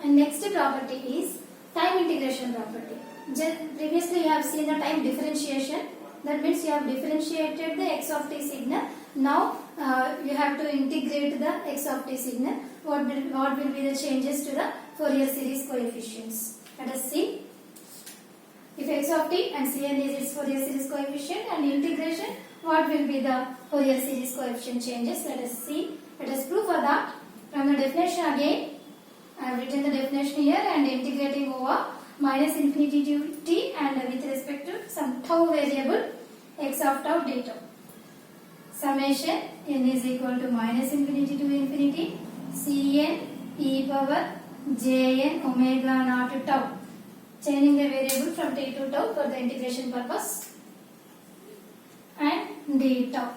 And next property is time integration property. Previously you have seen the time differentiation. That means you have differentiated the x of t signal. Now you have to integrate the x of t signal. What will be the changes to the Fourier series coefficients? Let us see. If x of t and Cn is its Fourier series coefficient, and integration, what will be the Fourier series coefficient changes? Let us see. Let us prove for that. From the definition again, I have written the definition here and integrating over minus infinity to t and with respect to some tau variable x of tau d tau. Summation n is equal to minus infinity to infinity Cn e power jn omega naught tau. Changing the variable from t to tau for the integration purpose, and d tau.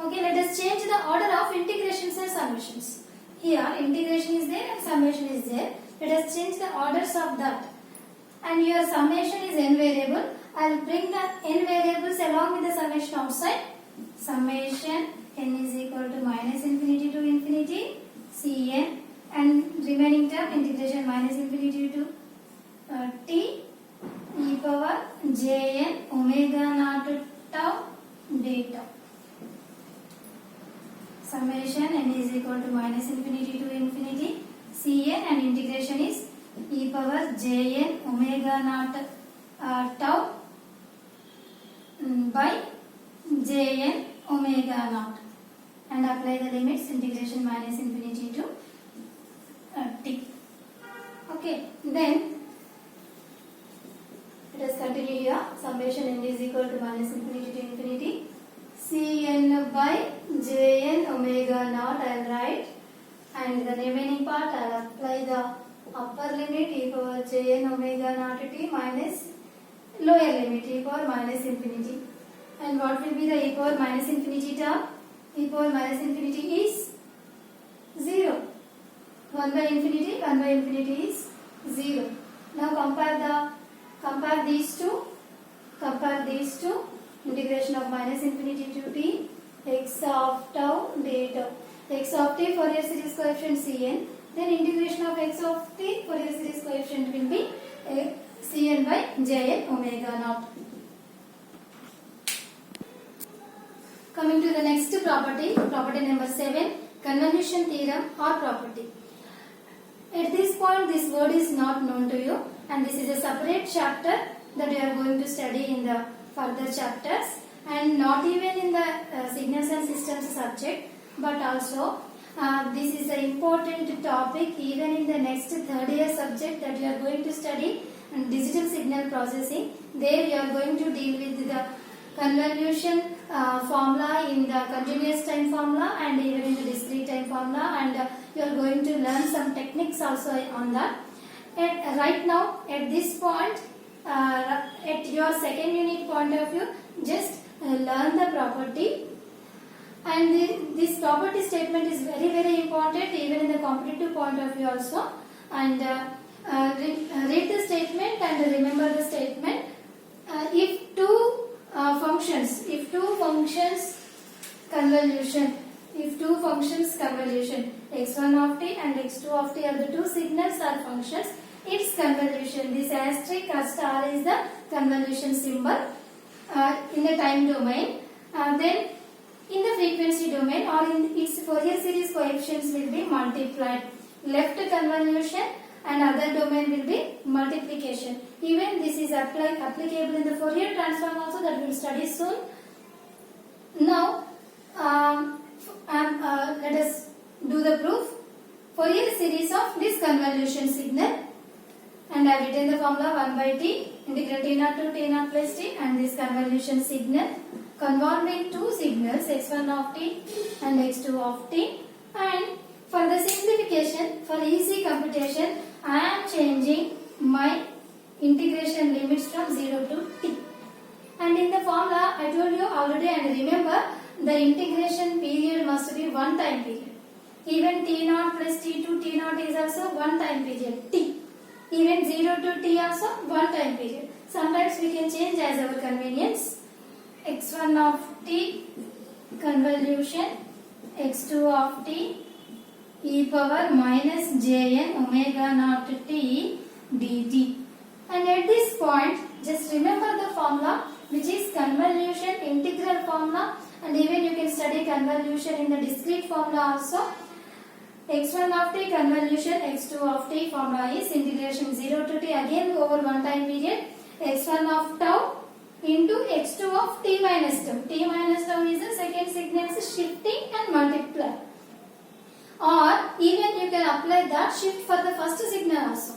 Okay, let us change the order of integrations and summations. Here integration is there and summation is there. Let us change the orders of that. And your summation is n variable. I will bring the n variables along with the summation outside. Summation n is equal to minus infinity to infinity Cn, and remaining term integration minus infinity to t e power jn omega naught tau d tau. Summation n is equal to minus infinity to infinity Cn, and integration is e power jn omega naught tau by jn omega naught, and apply the limits integration minus infinity to t. Okay, then let us continue here. Summation n is equal to minus infinity to infinity Cn by jn omega naught I will write, and the remaining part I will apply the upper limit e power jn omega naught t minus lower limit e power minus infinity. And what will be the e power minus infinity term? E power minus infinity is 0. 1 by infinity is 0. Now compare these two. Integration of minus infinity to t x of tau d tau. X of t Fourier series coefficient Cn. Then integration of x of t Fourier series coefficient will be Cn by jn omega naught. Coming to the next property, property number 7, convolution theorem or property. At this point, this word is not known to you, and this is a separate chapter that you are going to study in the further chapters, and not even in the signals and systems subject, but also this is an important topic even in the next third year subject that you are going to study, digital signal processing. There you are going to deal with the convolution formula in the continuous time formula and even in the discrete time formula, and you are going to learn some techniques also on that. And right now at this point, at your second unit point of view, just learn the property, and this property statement is very, very important even in the competitive point of view also. And read the statement and remember the statement. If two functions convolution, x1 of t and x2 of t are the two signals or functions, its convolution, this asterisk or star is the convolution symbol in the time domain. Then in the frequency domain or in its Fourier series coefficients will be multiplied. Left convolution and other domain will be multiplication. Even this is applicable in the Fourier transform also, that we will study soon. Now let us do the proof. Fourier series of this convolution signal, and I have written the formula 1 by t integral t0 to t0 plus t, and this convolution signal convolving two signals x1 of t and x2 of t. And for the simplification, for easy computation, I am changing my integration limits from 0 to t. And in the formula I told you already, and remember, the integration period must be one time period. Even t0 plus t2 t0 is also one time period t. Even 0 to t also one time period. Sometimes we can change as our convenience. x1 of t convolution x2 of t e power minus jn omega naught t dt. And at this point, just remember the formula, which is convolution integral formula, and even you can study convolution in the discrete formula also. x1 of t convolution x2 of t formula is integration 0 to t again over one time period, x1 of tau into x2 of t minus tau. T minus tau is the second signal's shifting and multiply. Or even you can apply that shift for the first signal also.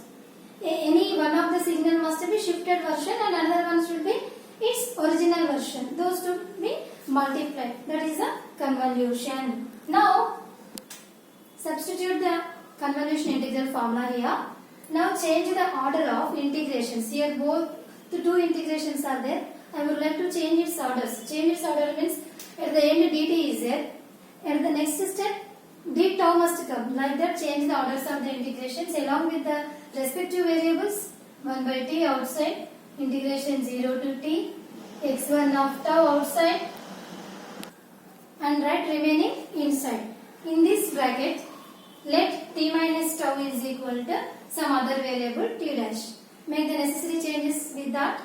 Any one of the signal must be shifted version and another one should be its original version. Those two be multiplied. That is a convolution. Now substitute the convolution integral formula here. Now change the order of integrations. Here both the two integrations are there. I would like to change its orders. Change its order means at the end dt is there. At the next step d tau must come. Like that, change the orders of the integrations along with the respective variables. 1 by t outside, integration 0 to t, x1 of tau outside, and write remaining inside. In this bracket, let t minus tau is equal to some other variable t dash. Make the necessary changes with that.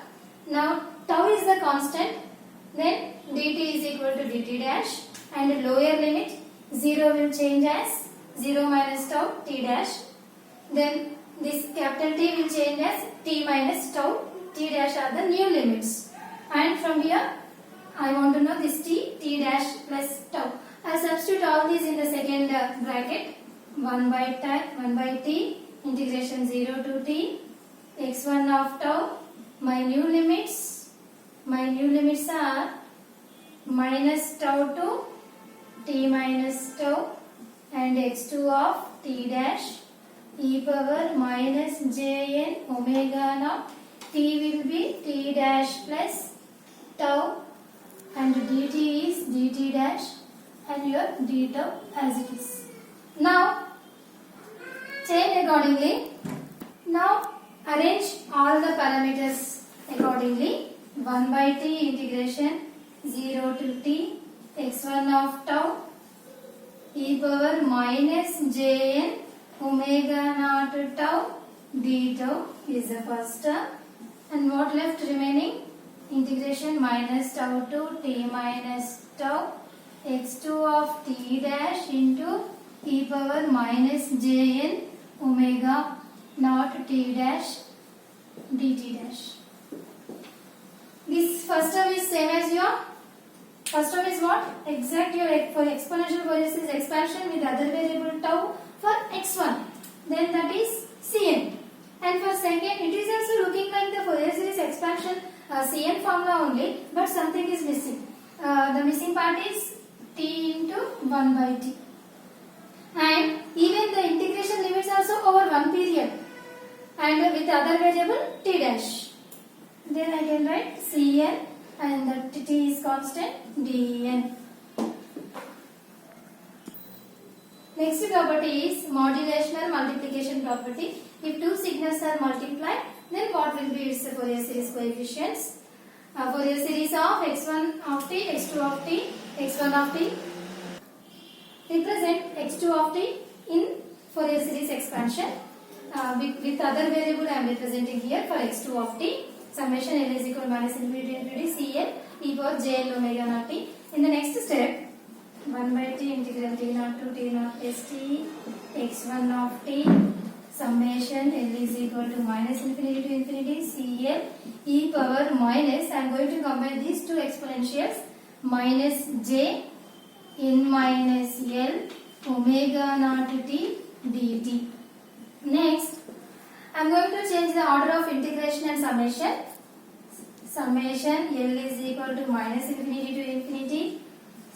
Now tau is the constant, then dt is equal to dt dash, and lower limit 0 will change as 0 minus tau t dash. Then this capital T will change as t minus tau t dash are the new limits. And from here I want to know this t dash plus tau. I substitute all these in the second bracket. 1 by t integration 0 to t x1 of tau. My new limits are minus tau to t minus tau and x2 of t dash e power minus jn omega naught. T will be t dash plus tau and dt is dt dash and your d tau as it is. Now change accordingly. Now arrange all the parameters accordingly. 1 by t integration 0 to t x1 of tau e power minus jn omega naught tau d tau is the first term. And what left remaining? Integration minus tau to t minus tau x2 of t dash into e power minus jn omega naught t dash dt dash. This first term is same as your first term is what? Exact your for exponential Fourier series expansion with other variable tau for x1. Then that is Cn. And for second, it is also looking like the Fourier series expansion Cn formula only, but something is missing. The missing part is t into 1 by t. And even the integration limits also over one period. And with other variable t dash. Then I can write Cn and the t is constant dn. Next property is modulational multiplication property. If two signals are multiplied, then what will be its Fourier series coefficients? Fourier series of x1 of t, x2 of t, x1 of t. Represent x2 of t in Fourier series expansion. With other variable I am representing here for x2 of t. Summation L is equal to minus infinity infinity Cn e power jn omega naught t. In the next step, 1 by t integral t naught to t naught plus t x1 of t summation L is equal to minus infinity to infinity Cl e power minus, I am going to combine these two exponentials, minus j n minus L omega naught t dt. Next, I am going to change the order of integration and summation. Summation L is equal to minus infinity to infinity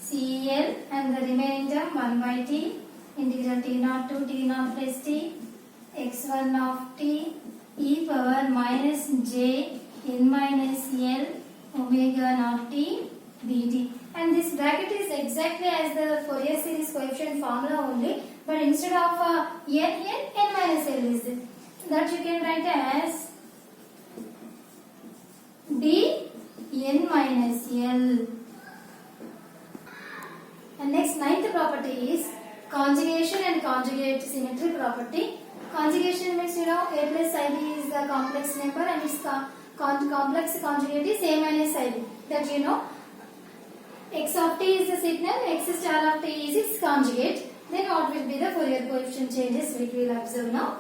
Cl and the remaining term 1 by t integral t naught to t naught plus t x1 of t e power minus j n minus L omega naught t dt. And this bracket is exactly as the Fourier series coefficient formula only, but instead of n minus L is there. That you can write as d n minus L. And next ninth property is conjugation and conjugate symmetry property. Conjugation means a plus ib is the complex number and its complex conjugate is a minus ib. That x of t is the signal, x star of t is its conjugate. Then what will be the Fourier coefficient changes we will observe now.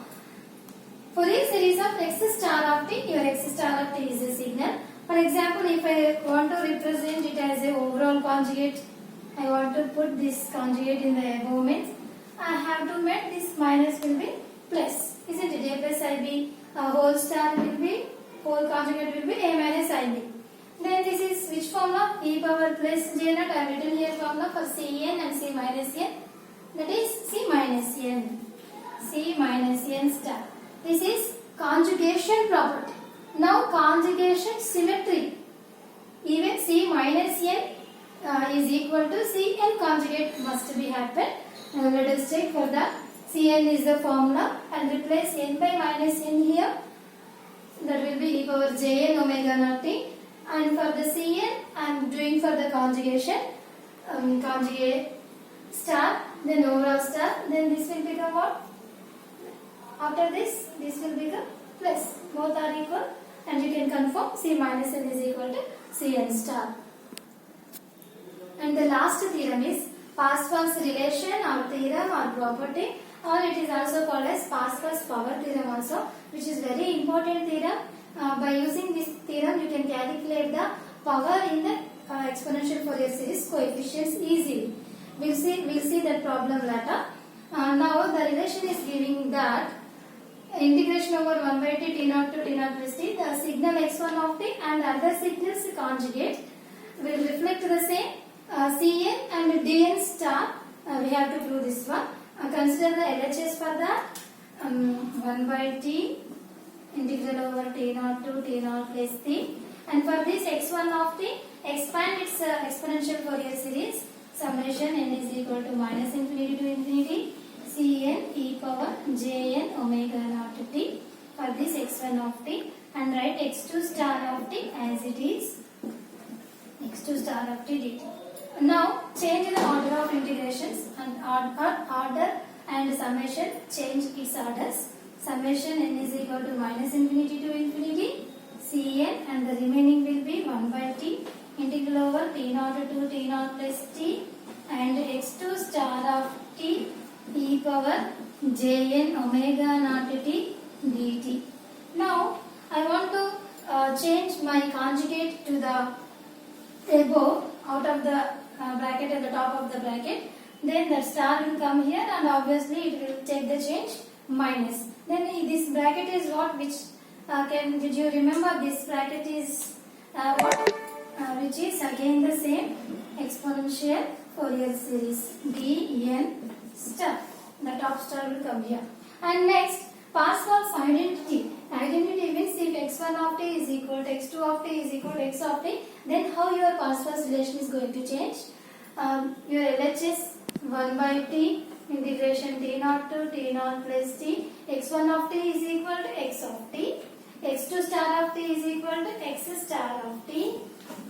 Fourier series of x star of t, your x star of t is the signal. For example, if I want to represent it as a overall conjugate, I want to put this conjugate in the above means I have to make this minus will be plus, isn't it? A plus ib, whole star will be, whole conjugate will be a minus ib. Then this is which formula? E power plus j naught. I have written here formula for Cn and C minus n. That is C minus n. C minus n star. This is conjugation property. Now conjugation symmetry. Even C minus n is equal to Cn conjugate must be happen. Now let us check for that. Cn is the formula and replace n by minus n here. That will be e power jn omega naught t. And for the Cn I am doing for the conjugation, conjugate star, then overall star, then this will become what? After this will become plus. Both are equal and you can confirm C minus n is equal to Cn star. And the last theorem is Pascal's relation or theorem or property, or it is also called as Pascal's power theorem also, which is very important theorem. By using this theorem you can calculate the power in the exponential Fourier series coefficients easily. We'll see that problem later. Now the relation is giving that integration over 1 by t naught to t naught plus t, the signal x1 of t and other signals conjugate will reflect the same Cn and Dn star. We have to prove this one. Consider the LHS for that. 1 by t integral over t naught to t naught plus t, and for this x1 of t, expand its exponential Fourier series. Summation n is equal to minus infinity to infinity Cn e power jn omega naught t for this x1 of t, and write x2 star of t as it is, x2 star of t dt. Now change the order of integrations and order and summation change its orders. Summation n is equal to minus infinity to infinity Cn, and the remaining will be 1 by t integral over t naught to t naught plus t and x2 star of t e power jn omega naught t dt. Now I want to change my conjugate to the above, out of the bracket at the top of the bracket. Then the star will come here and obviously it will take the change minus. Then this bracket is what, which did you remember this bracket is what, which is again the same exponential Fourier series Dn star. The top star will come here. And next, Pascal's identity. Identity means if x1 of t is equal to x2 of t is equal to x of t, then how your Pascal's relation is going to change? Your LHS 1 by t integration t naught to t naught plus t, x1 of t is equal to x of t, x2 star of t is equal to x star of t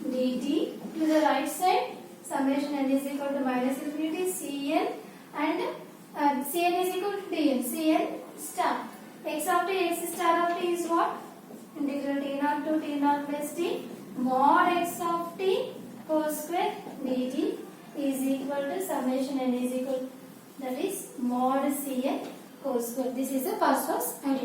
dt. To the right side, summation n is equal to minus infinity Cn and Cn is equal to Dn, Cn star. X of t, x star of t is what? Integral t naught to t naught plus t mod x of t whole square dt is equal to summation n is equal, that is mod Cn whole square. This is the Pascal's identity.